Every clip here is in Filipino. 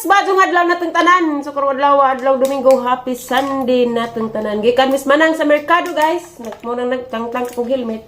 Bukas badong adlaw natong tanan. So karon adlaw Domingo, happy Sunday natong tanan. Gikan mis manang sa merkado guys. Mo nang nagtangtang kog helmet.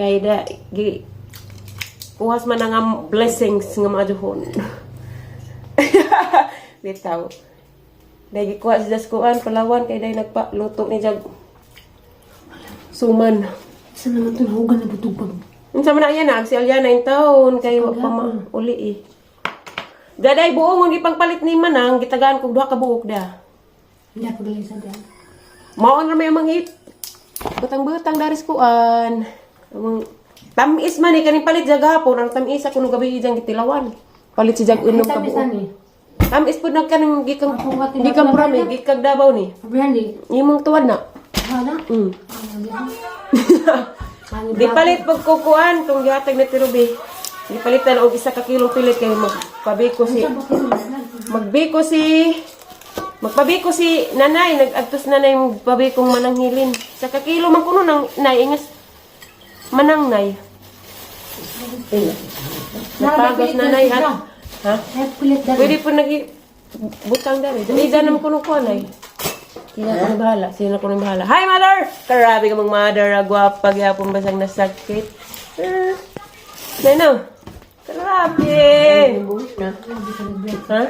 Kay da kuhas man ang blessings nga maaduhon. Bitaw. Dahil kuha si Jaskuan, Palawan, kay dahil nagpaluto ni Jag Suman. Saan naman ito nahugan na butubag? Unsa man na yan, si Aliana yung taon, kay wa pa uli eh. Daday buong ang ipangpalit ni Manang, gitagaan kog duha ka buok da. Hindi ako galing sa dyan. Maon na may mangit. Butang-butang daris kuan. Tamis man eh, kaning palit Jag hapon, ang tamis ako nung gabi ijang gitilawan. Palit si Jag unog ka buok. Tamis po nagkanang gikang prami, gikang Davao ni. Brandi. Imong tuwan na. Hala? Di palit pagkukuan tong gihatag na tirubi. Di palitan og isa ka kilong pilit kay magpabiko si nanay, nag-adtos nanay magpabikong mananghilin. Sa ka kilo man kuno nang nay ingas manang nay. Napagas nanay at ha? Pwede po butang dari. Ida naman kuno kuan ay. Sino ko nang bahala. Hi, mother! Karabi ka mong mother. Agwapa, gyapon basang nasakit. Ano? Karabi! Ha?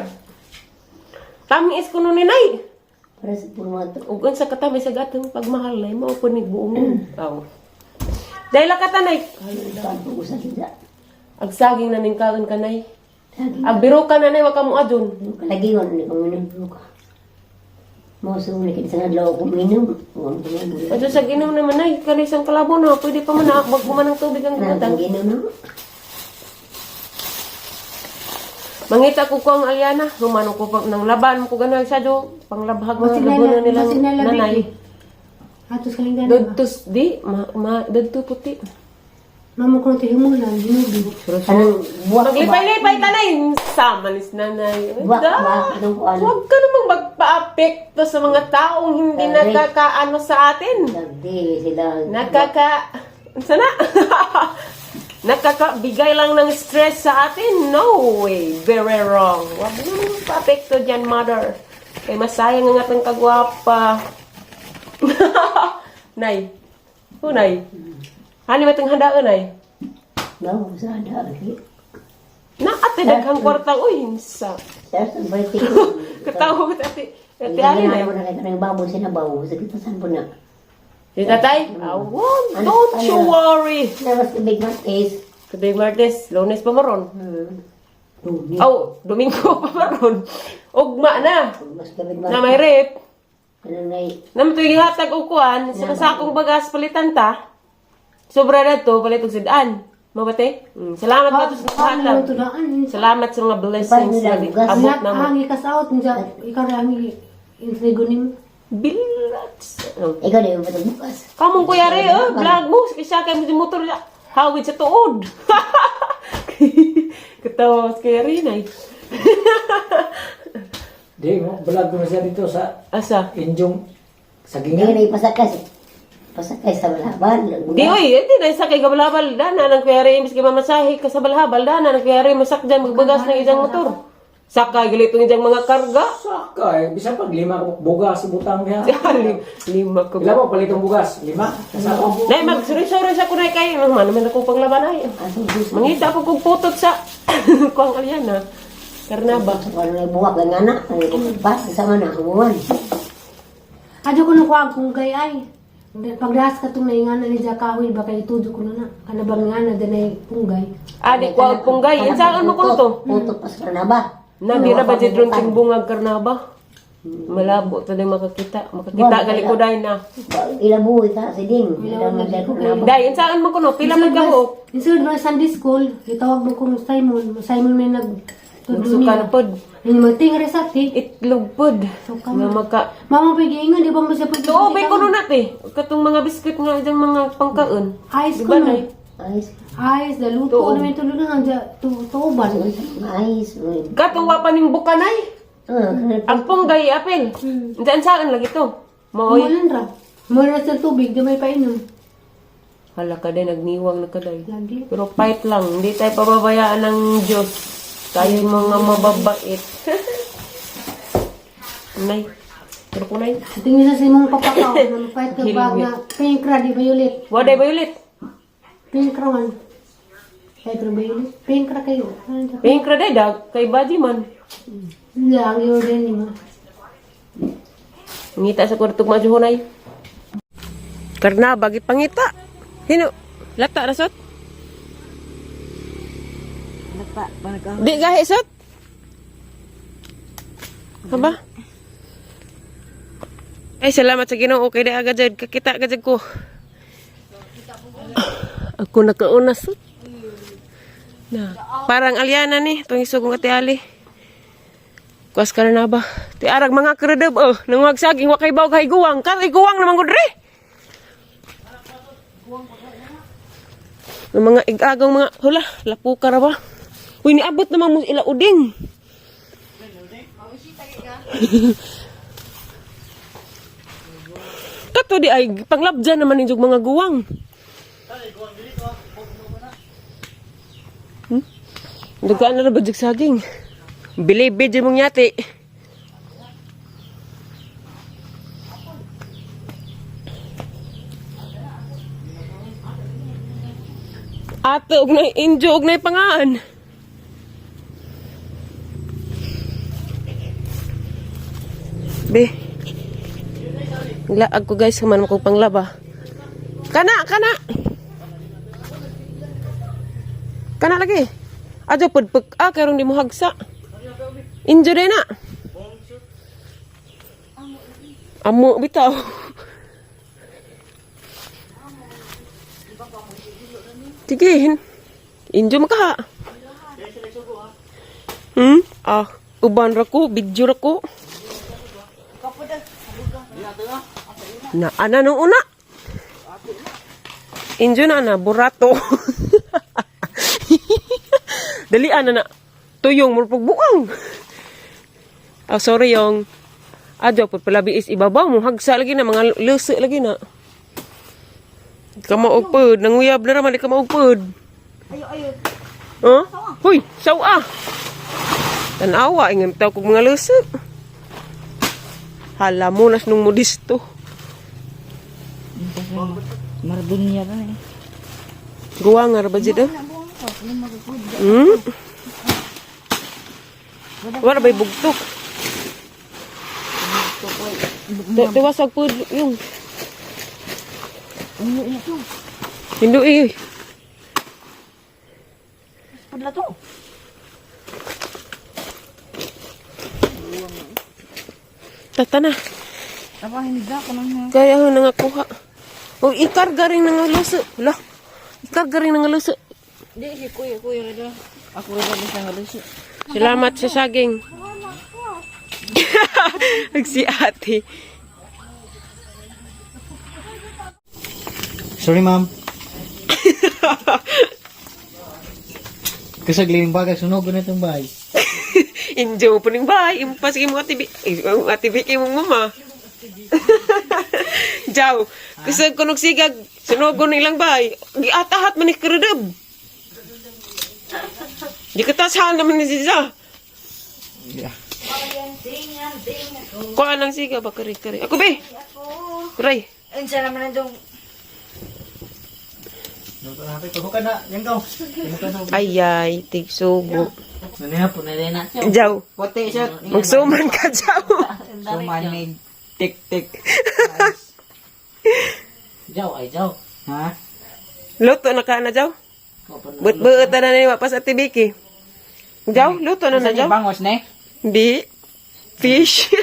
Tamis ko nun ninay. Ugan sa katabi sa gatong pagmahal na. Mao po ni buong. Dahil katanay. Agsaging na ning kaon kanay. Agbiro ka nanay, wag ka mo adun. Kalagiwan ni kung minum ka. Mau sulit kita sangat lawa kung minum. Ato sa ginom naman ay, kanisang kalabo na, pwede pa man na, magbuman ng tubig ang gatan. Mangita ko ang Aliana, humano ko pang nang laban mo ko gano'n sa do, panglabhag mga labunan nilang nanay. Atos kalinggan. Dodtos di, dodto puti. Mama ko natin himulan, hinubi. Maglipay-lipay tanay, samanis nanay. Huwag ka namang magpa-apekto sa mga taong hindi nakakaano sa atin. Sana? Nakakabigay lang ng stress sa atin? No way. Very wrong. Huwag naman pa-apekto dyan, mother. Kaya masayang ang atang kagwapa. Nay. Nay. Hani matang handaan ay? No, sa handa lagi. Na ate daghang kwarta uy hinsa. Sir, sabay tiko. Katawo ate. Ate Ali ali na na. wala kang baboy sinabaw sa kita san po na. Di tatay? Don't you worry. Never the big one is. Kabig Martes, Lunes pa maron. Domingo pa maron. Ugma na. Mas gabig Na may rep. Ano na Naman ito yung hatag ukuan, sa sakong bagas palitan ta. Sobra na to, palit og sidaan. Mabate? Salamat ka to sa hatag. Salamat sa mga blessings na abot naman. Hangi ka sa out, ikaw na hangi intrigo ni mo. Bilats. ikaw na yung batang bukas. Kamong kuyari, vlog mo. Kasi kaya mo motor hawid sa tuod. Katawa sa kuyari na eh. Di mo, vlog ko na siya dito sa Asa? Injong Hindi Sagingan. na ipasakay. Pasakay sa balaban. Di oy, hindi na sakay ka balhabal. Dana nang kuyari, miski mamasahe ka sa balhabal. Dana nang kuyari, masakdan, magbagas ng isang motor. Sakay, galit ng isang mga karga. Sakay, bisa pag 5 bugas butang niya. Lima ko. Ilan mo palitong bugas? 5? Kasama. Nay, magsuri-suri sa kunay kayo. Naman akong panglaban ay. Mangita ko kung putot sa kuang Aliana. Karnaba. Ano na buwak lang anak. Pas sama na humuan. Adyo ko nakuha kung gayay. Pagdas ka itong nainganan ni Jakahoy, baka itudo ko na na. Kanabang nga na danay punggay. Adi ko punggay. Insaan mo ko to? Putok pas ka na ba? Nabi na ba dyan ting bungag karnaba? Malabo to din makakita. Makakita gali ko dahil na. Ilabuhi ka si Ding. Ilabuhi. Dahil insaan mo ko no? Pila mo ka Insulod mo Sunday school, itawag mo kong Simon. Simon may Nagsuka na pod. Yung mating resati. Itlog pod. Suka Nga na. maka... Mama pigingan, di ba mo siya pwede? Tuobay ko nun natin. Katong mga biskuit nga dyan mga pangkaon. Ice Di ko ba, no? Nay? Ayos. Ice, daluto Tuog. na may tulog na hanggang tuuban. Ayos. Katong wapa ning bukanay. Ang punggay apel. Diyan saan lagi to? Maoy. Mulan ra. Mulan sa tubig, di may painom. Hala ka din, nagniwang na ka day. Lagi. Pero fight lang. Hindi tayo pababayaan ng Diyos. Tayo mga mababait. Nay. Pero po, Nay. Tingin sa simong papakaw, napahit ka bag na pink ra, di violet. Waday violet. Pink ra man. Kahit ra violet. Pink ra kayo. Pink ra day, dag. Kay Baji man. Hindi, ang iyo din mo. Ngita sa kurtog majuho, Nay. Karna, bagi pangita. Hino? Lata rasot? Di gahi sot? Haba? Ay, salamat sa Ginoo. Okay na agad dyan. Kakita agad dyan ko. Ako nakaunas. Na. Parang alyana ni. Itong isugong ati ali. Kuwas ka na ba? Ti arag mga kredeb. Oh, nanguhag saging. Wakay baw kay guwang. Kay guwang naman ko dre. Yung mga igagaw mga. Hula, lapu ka ra ba? Uy, niabot naman mo ila uding. Kato di ay panglabdyan naman yung mga guwang. Dugaan na ba yung saging? Bilibid yung mong yati. Ate, og na injo, og na pangaan. Be. Laag ko guys, human ko panglaba. Kana. Kana lagi. Ajo pudpuk. Karong di mo hagsa. Injo din na. Amo bitaw. Tigihin. Injo makaha. Uban rako, video rako. Na, ana nung una. Injo na, burato. Dali, na. Tuyong, murpag buang. Sorry yung. Adyo, palabi is ibabaw mo. Hagsa lagi na, mga luso lagi na. Kamaugpod. Nanguyab na raman, di kamaugpod. Ayo. Huh? Huy, sawa. Tanawa, ingam tao kong mga luso. Hala mo, nas nung modisto. Mardunya na eh. Guwa nga ba dito? Wala ba'y bugtok? Tiwasag po yung. Hindu eh. Padla to. Tata na. Apa hindi ko nang Kaya ho nangakuha. O ikarga rin ng luso. Wala. Ikarga rin ng luso. Di si kuya rada. Ako rada bisa ngalusi. Salamat sa saging. Si ate. Sorry, ma'am. Kasagling bagay, sunog na itong bahay. Injo po ning bahay. Impas kay mga tibi. Atibi kay mong mama. Jaw. Kasi kunog sigag. Sunogon ilang bahay. Giatahat man ni kredeb. Di katasahan naman ni Ziza. Yeah. Kuha lang siga ba kari-kari. Ako be. Kuray. Unsa naman nandong Pagbuka na, yan daw. Ayay, tigsugo. Naniha po na rin na. Jaw. Pote siya. Magsuman ka, Jaw. Sumanig. Tik-tik. Jaw. Ha? Luto na ka na, Jaw. But na ni wapas at tibiki. Jaw, luto na Jaw. Bangos ne. Di. Fish.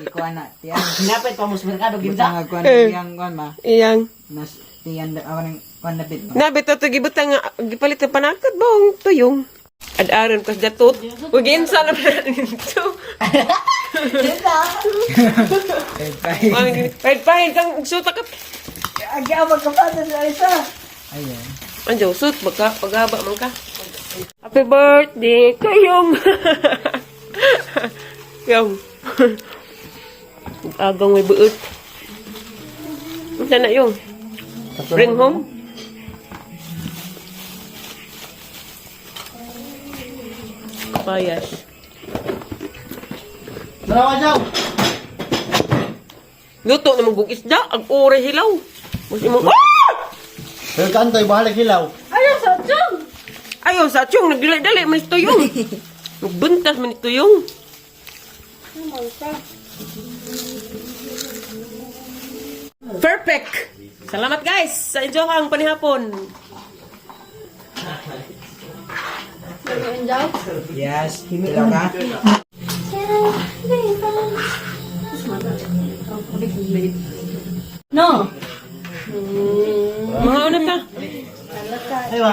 Kuha na. Tiyan. Napit pa mo sa merkado Butang gimsa. kuha na tiyang kuha ma. Iyang. Nas tiyan awan kuha na bit. Nabi to gibutang nga gipalit na panakad bong tuyong. Ad-aron kas datot. Ug insa na nito. Pahit kang suta ka. Agyaw ka pa sa isa. Ayun. Anjo sut baka paghaba man ka. Happy birthday kayong. Yung. Agang may buot. Unsa na yung? Bring home. Payas. Dalawa dyan. Luto naman kong isda. Ang ore hilaw. Mas imong... Ah! Pero kaantoy, bahalag hilaw. Ayaw sa tiyong. Nagdali-dali. Man ito yung. Nagbuntas man ito yung. Perfect! Salamat guys sa enjoy kang panihapon. Yes, hilaw ka. No. Mga una ka. Ay ba?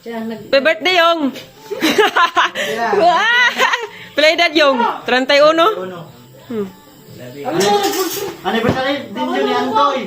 Happy birthday yung. Play that yung. 31. Anniversary din yun ni Antoy.